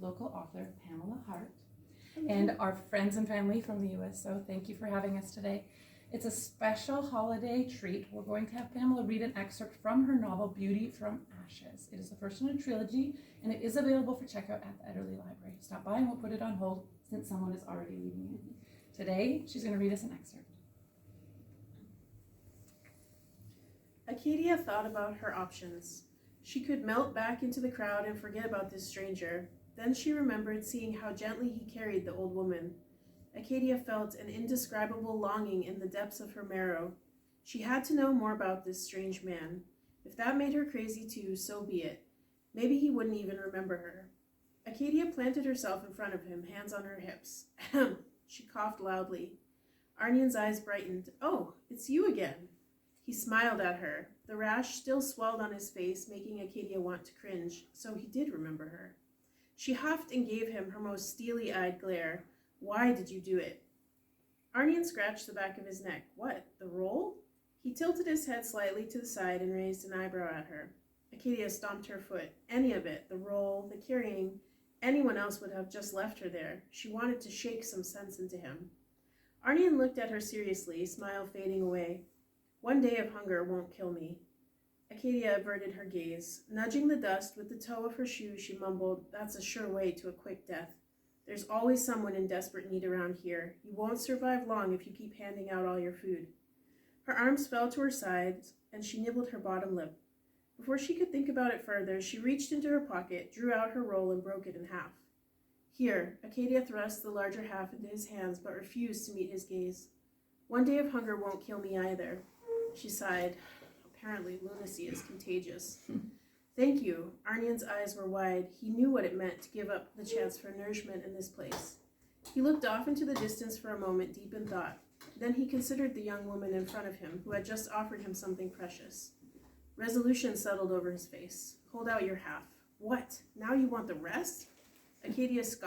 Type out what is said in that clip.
local author, Pamela Hart, and our friends and family from the U.S., so thank you for having us today. It's a special holiday treat. We're going to have Pamela read an excerpt from her novel, Beauty from Ashes. It is the first in a trilogy, and it is available for checkout at the Ederle Library. Stop by and we'll put it on hold since someone is already reading it. Today, she's going to read us an excerpt. Acadia thought about her options. She could melt back into the crowd and forget about this stranger. Then she remembered seeing how gently he carried the old woman. Acadia felt an indescribable longing in the depths of her marrow. She had to know more about this strange man. If that made her crazy too, so be it. Maybe he wouldn't even remember her. Acadia planted herself in front of him, hands on her hips. Ahem. She coughed loudly. Arnian's eyes brightened. Oh, it's you again. He smiled at her. The rash still swelled on his face, making Acadia want to cringe, so he did remember her. She huffed and gave him her most steely-eyed glare. Why did you do it? Arnian scratched the back of his neck. What, the roll? He tilted his head slightly to the side and raised an eyebrow at her. Acadia stomped her foot. Any of it, the roll, the carrying, anyone else would have just left her there. She wanted to shake some sense into him. Arnian looked at her seriously, smile fading away. One day of hunger won't kill me. Acadia averted her gaze. Nudging the dust with the toe of her shoe, she mumbled, That's a sure way to a quick death. There's always someone in desperate need around here. You won't survive long if you keep handing out all your food. Her arms fell to her sides, and she nibbled her bottom lip. Before she could think about it further, she reached into her pocket, drew out her roll, and broke it in half. Here, Acadia thrust the larger half into his hands, but refused to meet his gaze. One day of hunger won't kill me either. She sighed. Apparently, lunacy is contagious. Thank you. Arnian's eyes were wide. He knew what it meant to give up the chance for nourishment in this place. He looked off into the distance for a moment, deep in thought. Then he considered the young woman in front of him, who had just offered him something precious. Resolution settled over his face. Hold out your half. What? Now you want the rest? Acadia scoffed.